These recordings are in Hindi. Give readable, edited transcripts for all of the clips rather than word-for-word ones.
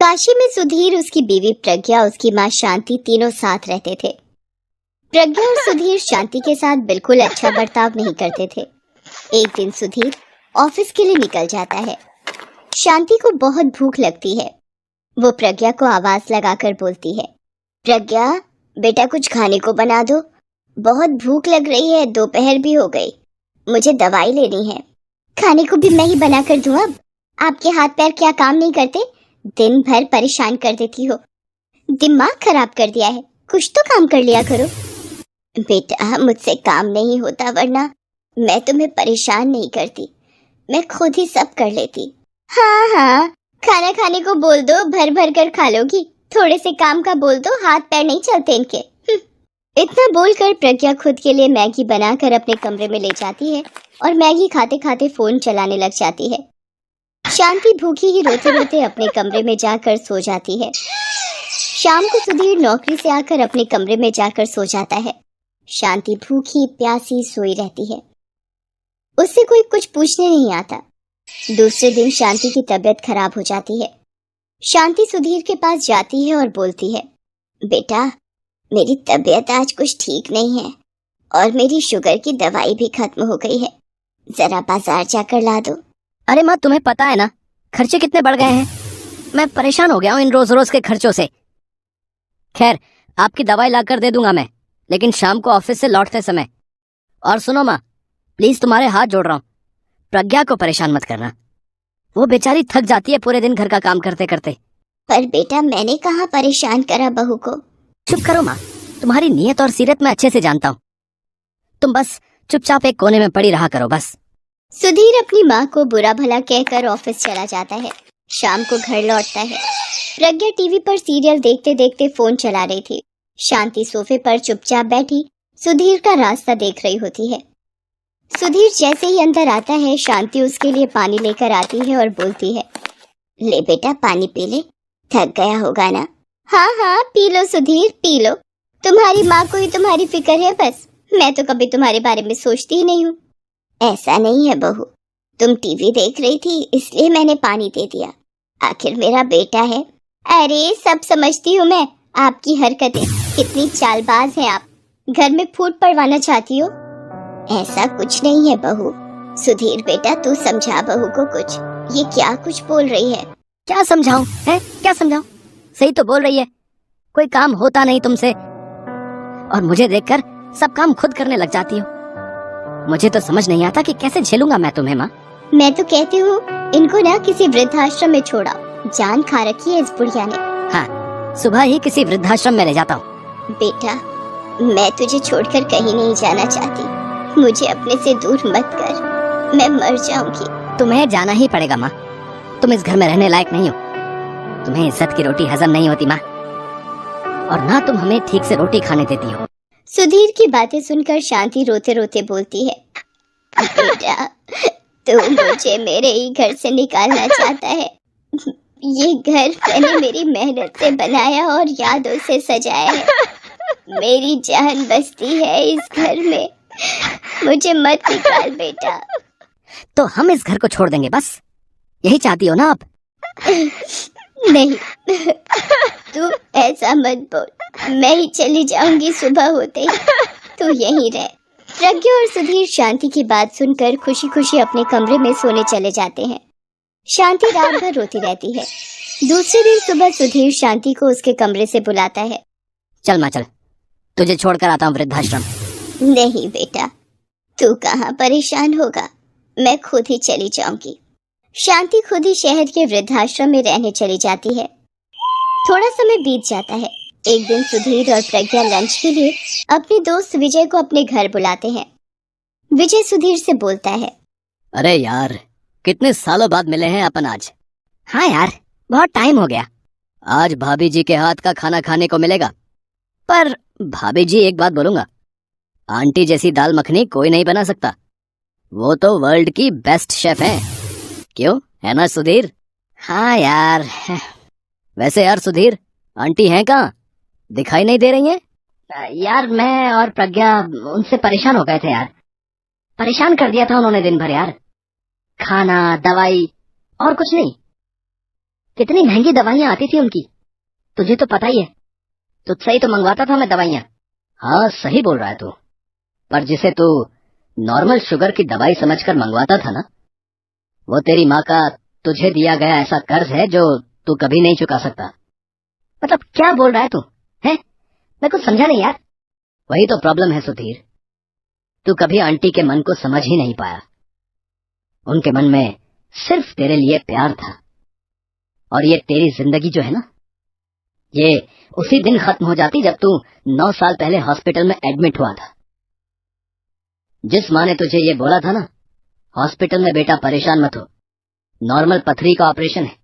काशी में सुधीर, उसकी बीवी प्रज्ञा, उसकी माँ शांति तीनों साथ रहते थे। प्रज्ञा और सुधीर शांति के साथ बिल्कुल अच्छा बर्ताव नहीं करते थे। एक दिन सुधीर ऑफिस के लिए निकल जाता है। शांति को बहुत भूख लगती है। वो प्रज्ञा को आवाज लगाकर बोलती है, प्रज्ञा बेटा कुछ खाने को बना दो, बहुत भूख लग रही है, दोपहर भी हो गई, मुझे दवाई लेनी है। खाने को भी मैं ही बना कर दूं? अब आपके हाथ पैर क्या काम नहीं करते? दिन भर परेशान कर देती हो, दिमाग खराब कर दिया है, कुछ तो काम कर लिया करो। बेटा मुझसे काम नहीं होता, वरना मैं तुम्हें परेशान नहीं करती, मैं खुद ही सब कर लेती। हाँ हाँ, खाना खाने को बोल दो, भर भर कर खा लोगी, थोड़े से काम का बोल दो, हाथ पैर नहीं चलते इनके। इतना बोलकर प्रज्ञा खुद के लिए मैगी बनाकर अपने कमरे में ले जाती है और मैगी खाते खाते फोन चलाने लग जाती है। शांति भूखी ही रोते रोते अपने कमरे में जाकर सो जाती है। शाम को सुधीर नौकरी से आकर अपने कमरे में जाकर सो जाता है। शांति भूखी प्यासी सोई रहती है, उससे कोई कुछ पूछने नहीं आता। दूसरे दिन शांति की तबीयत खराब हो जाती है। शांति सुधीर के पास जाती है और बोलती है, बेटा मेरी तबीयत आज कुछ ठीक नहीं है और मेरी शुगर की दवाई भी खत्म हो गई है, जरा बाजार जाकर ला दो। अरे माँ, तुम्हें पता है ना खर्चे कितने बढ़ गए हैं, मैं परेशान हो गया हूँ इन रोज रोज के खर्चों से। खैर आपकी दवाई लाकर दे दूंगा मैं, लेकिन शाम को ऑफिस से लौटते समय। और सुनो माँ, प्लीज तुम्हारे हाथ जोड़ रहा हूँ, प्रज्ञा को परेशान मत करना, वो बेचारी थक जाती है पूरे दिन घर का काम करते करते। पर बेटा मैंने कहाँ परेशान करा बहू को। चुप करो माँ, तुम्हारी नीयत और सीरत मैं अच्छे से जानता हूँ, तुम बस चुपचाप एक कोने में पड़ी रहा करो बस। सुधीर अपनी माँ को बुरा भला कहकर ऑफिस चला जाता है। शाम को घर लौटता है। प्रज्ञा टीवी पर सीरियल देखते देखते फोन चला रही थी। शांति सोफे पर चुपचाप बैठी सुधीर का रास्ता देख रही होती है। सुधीर जैसे ही अंदर आता है, शांति उसके लिए पानी लेकर आती है और बोलती है, ले बेटा पानी पी ले, थक गया होगा ना। हाँ हाँ P low Sudhir P low, तुम्हारी माँ को ही तुम्हारी फिक्र है बस, मैं तो कभी तुम्हारे बारे में सोचती ही नहीं हूँ। ऐसा नहीं है बहू, तुम टीवी देख रही थी इसलिए मैंने पानी दे दिया, आखिर मेरा बेटा है। अरे सब समझती हूँ मैं, आपकी हरकतें कितनी चालबाज हैं आप, घर में फूट पड़वाना चाहती हो। ऐसा कुछ नहीं है बहू। सुधीर बेटा तू समझा बहू को कुछ, ये क्या कुछ बोल रही है। क्या समझाऊं है, क्या समझाऊं, सही तो बोल रही है, कोई काम होता नहीं तुमसे और मुझे देखकर सब काम खुद करने लग जाती हो। मुझे तो समझ नहीं आता कि कैसे झेलूंगा मैं तुम्हें माँ। मैं तो कहती हूँ इनको ना किसी वृद्धाश्रम में छोड़ा, जान खा रखी है इस बुढ़िया ने। हाँ सुबह ही किसी वृद्धाश्रम में ले जाता हूँ। बेटा मैं तुझे छोड़कर कहीं नहीं जाना चाहती, मुझे अपने से दूर मत कर, मैं मर जाऊंगी। तुम्हें जाना ही पड़ेगा माँ, तुम इस घर में रहने लायक नहीं हो, तुम्हें इज्जत की रोटी हजम नहीं होती माँ, और ना तुम हमें ठीक से रोटी खाने देती हो। सुधीर की बातें सुनकर शांति रोते रोते बोलती है, बेटा तू मुझे मेरे ही घर से निकालना चाहता है, ये घर मैंने मेरी मेहनत से बनाया और यादों से सजाया है, मेरी जान बसती है इस घर में, मुझे मत निकाल बेटा। तो हम इस घर को छोड़ देंगे बस, यही चाहती हो ना आप? नहीं तू ऐसा मत बोल, मैं ही चली जाऊंगी सुबह होते ही, तू यहीं रह। प्रज्ञा और सुधीर शांति की बात सुनकर खुशी खुशी अपने कमरे में सोने चले जाते हैं। शांति रात भर रोती रहती है। दूसरे दिन सुबह सुधीर शांति को उसके कमरे से बुलाता है। चल माँ चल, तुझे छोड़कर आता हूँ वृद्धाश्रम। नहीं बेटा, तू कहाँ परेशान होगा, मैं खुद ही चली जाऊंगी। शांति खुद ही शहर के वृद्धाश्रम में रहने चली जाती है। थोड़ा समय बीत जाता है। एक दिन सुधीर और प्रज्ञा लंच के लिए अपने दोस्त विजय को अपने घर बुलाते हैं। विजय सुधीर से बोलता है, अरे यार कितने सालों बाद मिले हैं अपन आज। हाँ यार बहुत टाइम हो गया, आज भाभी जी के हाथ का खाना खाने को मिलेगा। पर भाभी जी एक बात बोलूंगा, आंटी जैसी दाल मखनी कोई नहीं बना सकता, वो तो वर्ल्ड की बेस्ट शेफ हैं। क्यों है ना सुधीर? हाँ यार। वैसे यार सुधीर आंटी हैं कहाँ, दिखाई नहीं दे रही हैं? यार मैं और प्रज्ञा उनसे परेशान हो गए थे यार, परेशान कर दिया था उन्होंने दिन भर यार, खाना दवाई और कुछ नहीं। कितनी महंगी दवाइयाँ आती थी उनकी, तुझे तो पता ही है। तुझसे ही तो मंगवाता था मैं दवाइयाँ। हाँ सही बोल रहा है तू, पर जिसे तू नॉर्मल शुगर की दवाई समझकर मंगवाता था ना, वो तेरी माँ का तुझे दिया गया ऐसा कर्ज है जो तू कभी नहीं चुका सकता। मतलब क्या बोल रहा है तू? है मैं कुछ समझा नहीं यार। वही तो प्रॉब्लम है सुधीर, तू कभी आंटी के मन को समझ ही नहीं पाया। उनके मन में सिर्फ तेरे लिए प्यार था, और ये तेरी जिंदगी जो है ना, ये उसी दिन खत्म हो जाती जब तू 9 साल पहले हॉस्पिटल में एडमिट हुआ था। जिस माँ ने तुझे ये बोला था ना, हॉस्पिटल में बेटा परेशान मत हो, नॉर्मल पथरी का ऑपरेशन है,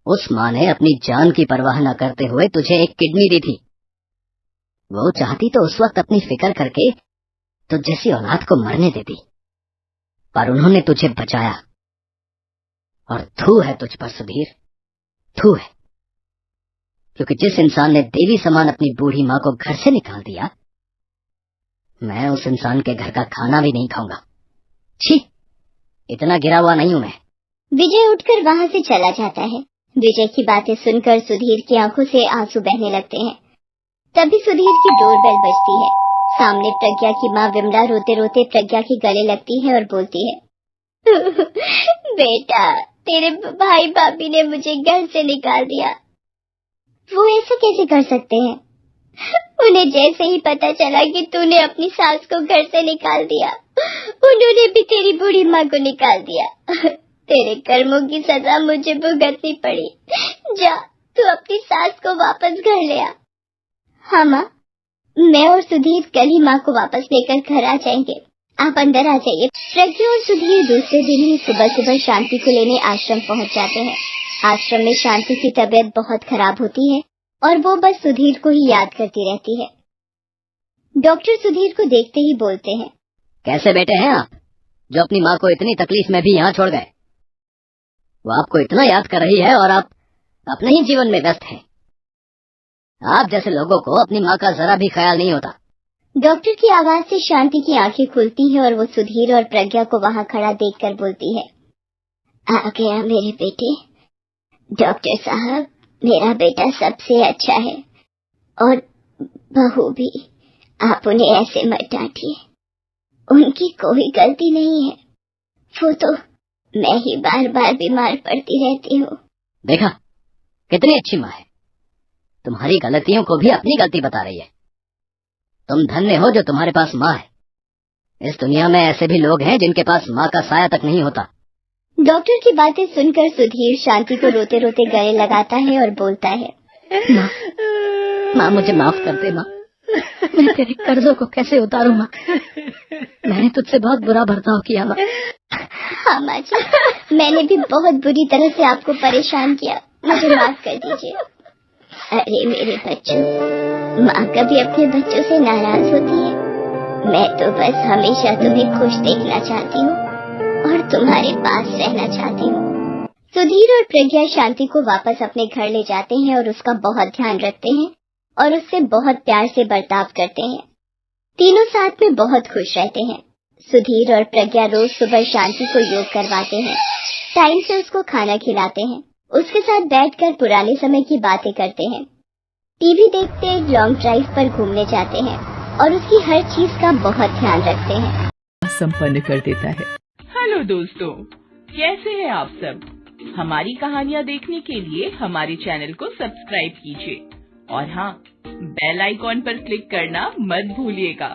उस माँ ने अपनी जान की परवाह न करते हुए तुझे एक किडनी दी थी। वो चाहती तो उस वक्त अपनी फिक्र करके तुझ जैसी औलाद को मरने देती, पर उन्होंने तुझे बचाया। और थू है तुझ पर सुधीर, थू है, क्योंकि जिस इंसान ने देवी समान अपनी बूढ़ी माँ को घर से निकाल दिया, मैं उस इंसान के घर का खाना भी नहीं खाऊंगा। छी, इतना गिरा हुआ नहीं हूं मैं। विजय उठकर वहाँ से चला जाता है। विजय की बातें सुनकर सुधीर की आंखों से आंसू बहने लगते हैं। तभी सुधीर की डोरबेल बजती है। सामने प्रज्ञा की माँ विमला रोते रोते प्रज्ञा के गले लगती है और बोलती है, बेटा, तेरे भाई भाभी ने मुझे घर से निकाल दिया। वो ऐसा कैसे कर सकते हैं? उन्हें जैसे ही पता चला कि तूने अपनी सास को घर से निकाल दिया, उन्होंने भी तेरी बूढ़ी माँ को निकाल दिया। तेरे कर्मों की सजा मुझे भुगतनी पड़ी। जा, तू अपनी सास को वापस घर ले आ। हाँ माँ, मैं और सुधीर कल ही माँ को वापस लेकर घर आ जाएंगे। आप अंदर आ जाइए। प्रज्ञा और सुधीर दूसरे दिन ही सुबह सुबह शांति को लेने आश्रम पहुँच जाते हैं। आश्रम में शांति की तबीयत बहुत खराब होती है और वो बस सुधीर को ही याद करती रहती है। डॉक्टर सुधीर को देखते ही बोलते हैं, कैसे बेटे हैं आप, जो अपनी माँ को इतनी तकलीफ में भी यहाँ छोड़ गए? वो आपको इतना याद कर रही है और आप अपने ही जीवन में व्यस्त हैं। आप जैसे लोगों को अपनी माँ का जरा भी ख्याल नहीं होता। डॉक्टर की आवाज से शांति की आंखें खुलती हैं और वो सुधीर और प्रज्ञा को वहाँ खड़ा देखकर बोलती है, आ गया मेरे बेटे। डॉक्टर साहब, मेरा बेटा सबसे अच्छा है, और बहू भी। आप उन्हें ऐसे मत डांटिए, उनकी कोई गलती नहीं है। वो तो मैं ही बार बार बीमार पड़ती रहती हूँ। देखा, कितनी अच्छी माँ है, तुम्हारी गलतियों को भी अपनी गलती बता रही है। तुम धन्य हो जो तुम्हारे पास माँ है। इस दुनिया में ऐसे भी लोग हैं जिनके पास माँ का साया तक नहीं होता। डॉक्टर की बातें सुनकर सुधीर शांति को रोते रोते गले लगाता है और बोलता है, माँ मुझे माफ कर दे माँ, मैं तेरे कर्जों को कैसे उतारूं माँ, मैंने तुझसे बहुत बुरा बर्ताव किया माँ। हाँ माँ जी, मैंने भी बहुत बुरी तरह से आपको परेशान किया, मुझे माफ कर दीजिए। अरे मेरे बच्चों, माँ कभी अपने बच्चों से नाराज होती है? मैं तो बस हमेशा तुम्हें खुश देखना चाहती हूँ और तुम्हारे पास रहना चाहती हूँ। सुधीर और प्रज्ञा शांति को वापस अपने घर ले जाते हैं और उसका बहुत ध्यान रखते हैं और उससे बहुत प्यार से बर्ताव करते हैं। तीनों साथ में बहुत खुश रहते हैं। सुधीर और प्रज्ञा रोज सुबह शांति को योग करवाते हैं, टाइम से उसको खाना खिलाते हैं, उसके साथ बैठकर पुराने समय की बातें करते हैं, टीवी देखते लॉन्ग ड्राइव पर घूमने जाते हैं और उसकी हर चीज का बहुत ध्यान रखते हैं। संपन्न कर देता है। हेलो दोस्तों, कैसे हैं आप सब? हमारी कहानियाँ देखने के लिए हमारे चैनल को सब्सक्राइब कीजिए और हाँ, बेल आइकॉन पर क्लिक करना मत भूलिएगा।